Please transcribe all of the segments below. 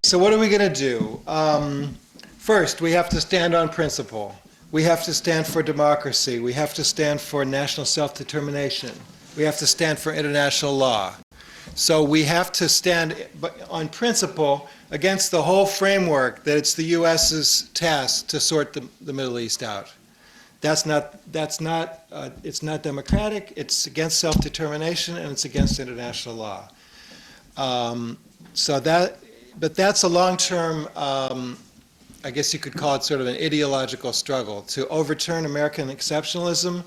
So what are we going to do? First, we have to stand on principle. We have to stand for democracy. We have to stand for national self-determination. We have to stand for international law. So we have to stand on principle against the whole framework that it's the U.S.'s task to sort the Middle East out. It's not democratic, it's against self-determination, and it's against international law. But that's a long-term, I guess you could call it sort of an ideological struggle to overturn American exceptionalism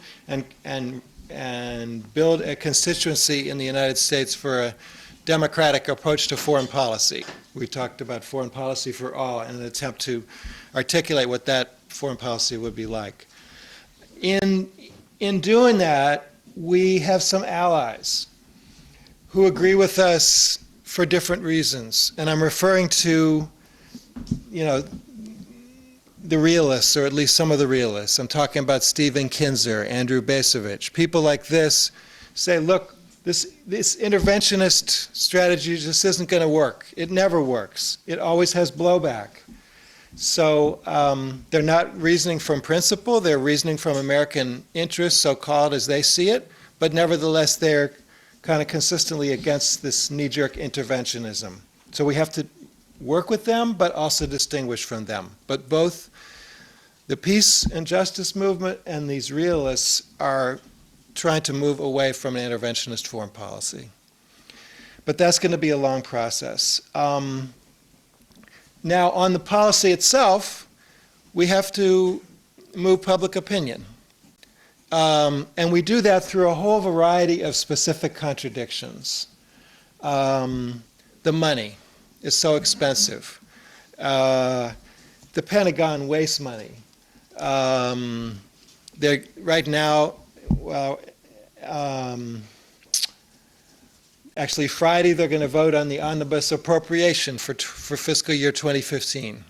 and build a constituency in the United States for a democratic approach to foreign policy. We talked about foreign policy for all in an attempt to articulate what that foreign policy would be like. In doing that, we have some allies who agree with us for different reasons. And I'm referring to, the realists, or at least some of the realists. I'm talking about Stephen Kinzer, Andrew Bacevich. People like this say, look, this interventionist strategy just isn't going to work. It never works. It always has blowback. So they're not reasoning from principle. They're reasoning from American interests, so-called, as they see it. But nevertheless, they're kind of consistently against this knee-jerk interventionism. So we have to work with them, but also distinguish from them. But both the peace and justice movement and these realists are trying to move away from an interventionist foreign policy. But that's going to be a long process. Now, on the policy itself, we have to move public opinion. And we do that through a whole variety of specific contradictions. The money is so expensive. The Pentagon wastes money. Right now, actually Friday they're going to vote on the omnibus appropriation for fiscal year 2015.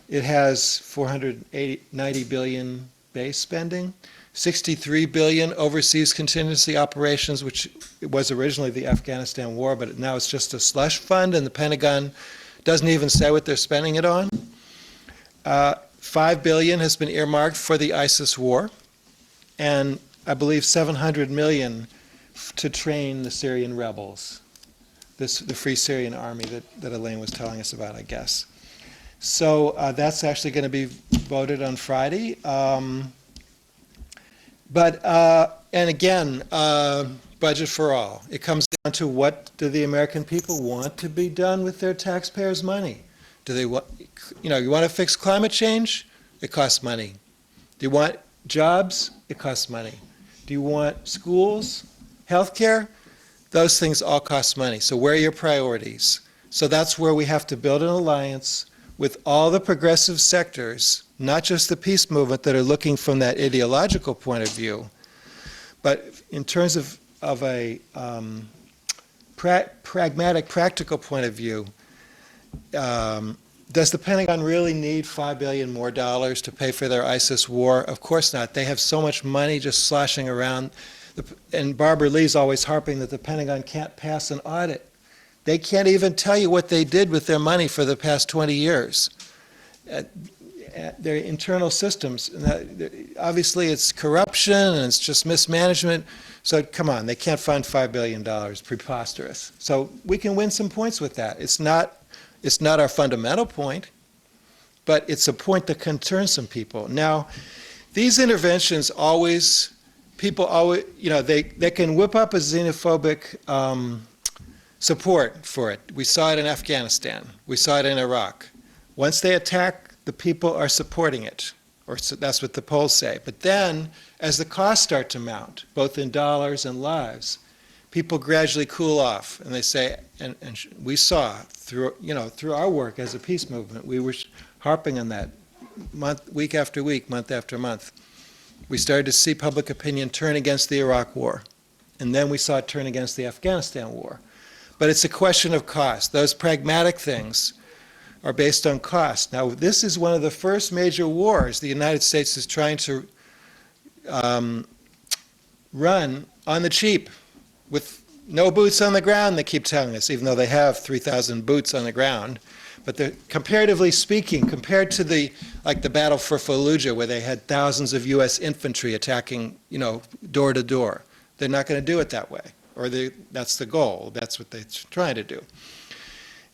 It has 490 billion base spending. 63 billion overseas contingency operations, which was originally the Afghanistan war, but now it's just a slush fund, and the Pentagon doesn't even say what they're spending it on. 5 billion has been earmarked for the ISIS war, and I believe 700 million to train the Syrian rebels, the Free Syrian Army that Elaine was telling us about, I guess. So that's actually going to be voted on Friday. And again, budget for all. It comes down to, what do the American people want to be done with their taxpayers' money? Do they want, you want to fix climate change? It costs money. Do you want jobs? It costs money. Do you want schools, healthcare? Those things all cost money. So where are your priorities? So that's where we have to build an alliance with all the progressive sectors, not just the peace movement, that are looking from that ideological point of view, but in terms of a pragmatic, practical point of view. Does the Pentagon really need $5 billion more to pay for their ISIS war? Of course not. They have so much money just sloshing around. And Barbara Lee's always harping that the Pentagon can't pass an audit. They can't even tell you what they did with their money for the past 20 years. Their internal systems, obviously it's corruption and it's just mismanagement. So come on, they can't fund $5 billion, preposterous. So we can win some points with that. It's not our fundamental point, but it's a point that concerns some people. Now, these interventions people always, they can whip up a xenophobic support for it. We saw it in Afghanistan. We saw it in Iraq. Once they attack, the people are supporting it, or so that's what the polls say. But then, as the costs start to mount, both in dollars and lives, people gradually cool off, and they say, and we saw through our work as a peace movement, we were harping on that week after week, month after month. We started to see public opinion turn against the Iraq war, and then we saw it turn against the Afghanistan war. But it's a question of cost. Those pragmatic things are based on cost. Now, this is one of the first major wars the United States is trying to run on the cheap, with no boots on the ground, they keep telling us, even though they have 3,000 boots on the ground. But comparatively speaking, compared to the battle for Fallujah, where they had thousands of U.S. infantry attacking, door to door, they're not going to do it that way. Or that's the goal. That's what they're trying to do.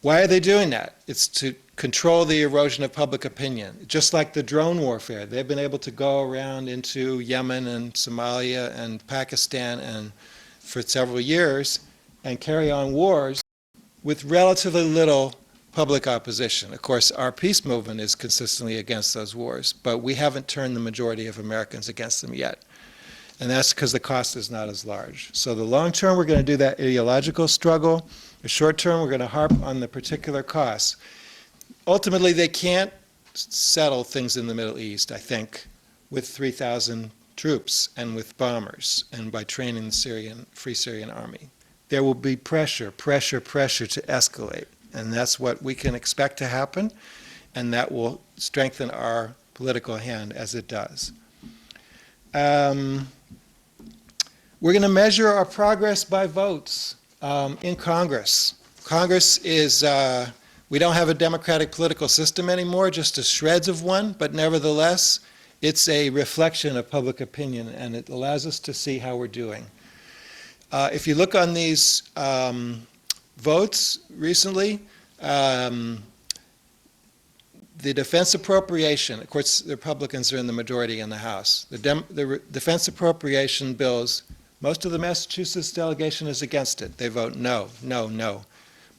Why are they doing that? It's to control the erosion of public opinion. Just like the drone warfare, they've been able to go around into Yemen and Somalia and Pakistan and for several years and carry on wars with relatively little public opposition. Of course, our peace movement is consistently against those wars, but we haven't turned the majority of Americans against them yet. And that's because the cost is not as large. So the long term, we're going to do that ideological struggle. The short term, we're going to harp on the particular costs. Ultimately, they can't settle things in the Middle East, I think, with 3,000 troops and with bombers and by training the Free Syrian Army. There will be pressure to escalate. And that's what we can expect to happen. And that will strengthen our political hand as it does. We're going to measure our progress by votes in Congress. Congress is, we don't have a democratic political system anymore, just a shreds of one, but nevertheless, it's a reflection of public opinion, and it allows us to see how we're doing. If you look on these votes recently, the defense appropriation, of course, the Republicans are in the majority in the House. The defense appropriation bills, most of the Massachusetts delegation is against it. They vote no, no, no,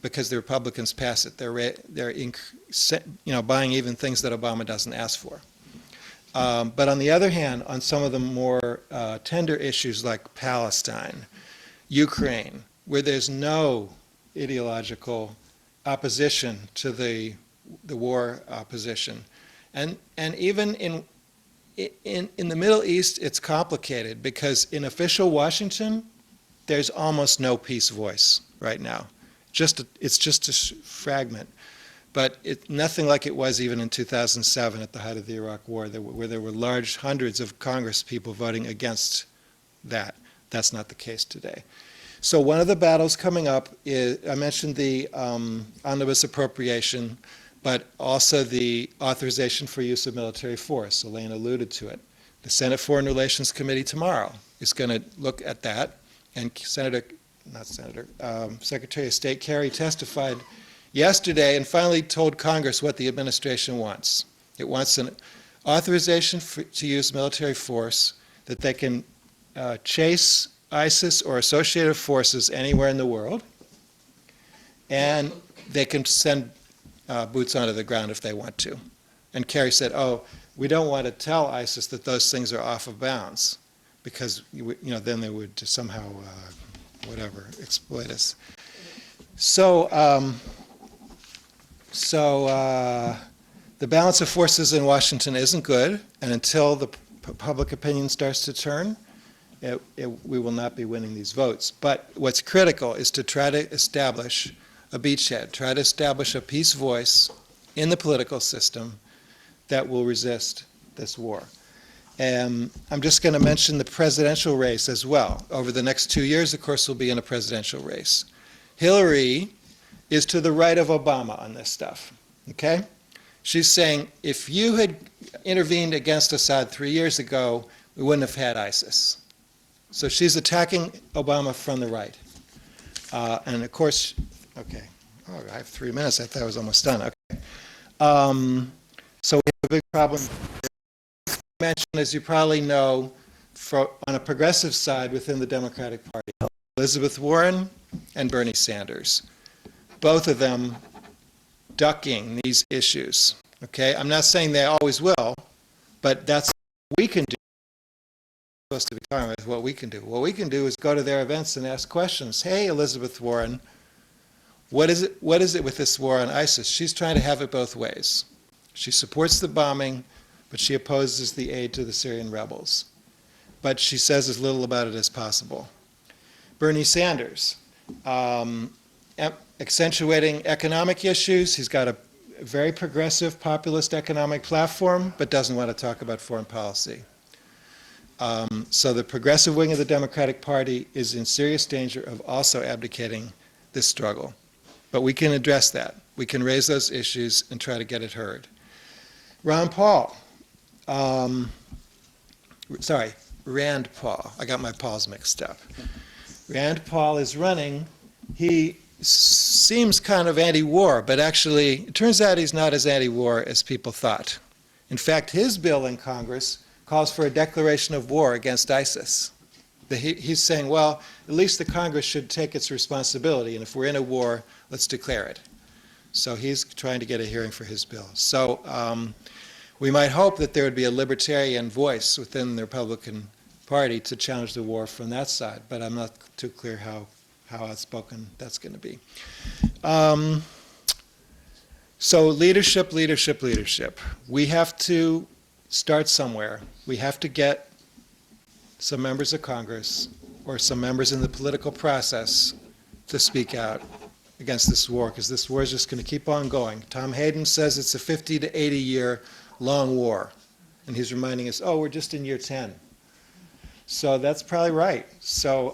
because the Republicans pass it. They're buying even things that Obama doesn't ask for. But on the other hand, on some of the more tender issues like Palestine, Ukraine, where there's no ideological opposition to the war opposition, and even in the Middle East, it's complicated because in official Washington, there's almost no peace voice right now. It's just a fragment, but nothing like it was even in 2007 at the height of the Iraq War, where there were large hundreds of Congress people voting against that. That's not the case today. So one of the battles coming up is, I mentioned the omnibus appropriation, but also the authorization for use of military force. Elaine alluded to it. The Senate Foreign Relations Committee tomorrow is going to look at that, and Secretary of State Kerry testified yesterday and finally told Congress what the administration wants. It wants an authorization to use military force that they can chase ISIS or associated forces anywhere in the world, and they can send boots onto the ground if they want to. And Kerry said, oh, we don't want to tell ISIS that those things are off of bounds, because then they would somehow, exploit us. So, the balance of forces in Washington isn't good, and until the public opinion starts to turn, we will not be winning these votes. But what's critical is to try to establish a beachhead, try to establish a peace voice in the political system that will resist this war. I'm just going to mention the presidential race as well. Over the next 2 years, of course, we'll be in a presidential race. Hillary is to the right of Obama on this stuff, okay? She's saying, if you had intervened against Assad 3 years ago, we wouldn't have had ISIS. So she's attacking Obama from the right. And of course, okay. Oh, I have 3 minutes. I thought I was almost done. Okay. So we have a big problem. I mentioned, as you probably know, on a progressive side within the Democratic Party, Elizabeth Warren and Bernie Sanders, both of them ducking these issues. Okay, I'm not saying they always will, but that's what we can do. Supposed to be talking about what we can do. What we can do is go to their events and ask questions. Hey, Elizabeth Warren, what is it with this war on ISIS? She's trying to have it both ways. She supports the bombing, but she opposes the aid to the Syrian rebels. But she says as little about it as possible. Bernie Sanders, accentuating economic issues. He's got a very progressive populist economic platform, but doesn't want to talk about foreign policy. So the progressive wing of the Democratic Party is in serious danger of also abdicating this struggle. But we can address that. We can raise those issues and try to get it heard. Ron Paul. Rand Paul. I got my Pauls mixed up. Rand Paul is running. He seems kind of anti-war, but actually, it turns out he's not as anti-war as people thought. In fact, his bill in Congress calls for a declaration of war against ISIS. He's saying, well, at least the Congress should take its responsibility, and if we're in a war, let's declare it. So he's trying to get a hearing for his bill. So we might hope that there would be a libertarian voice within the Republican Party to challenge the war from that side, but I'm not too clear how outspoken that's going to be. So leadership, leadership, leadership. We have to start somewhere. We have to get some members of Congress or some members in the political process to speak out against this war, because this war is just going to keep on going. Tom Hayden says it's a 50 to 80 year long war, and he's reminding us, oh, we're just in year 10. So that's probably right. So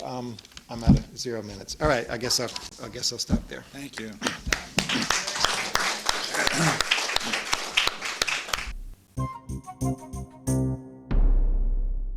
I'm at 0 minutes. All right, I guess I'll stop there. Thank you.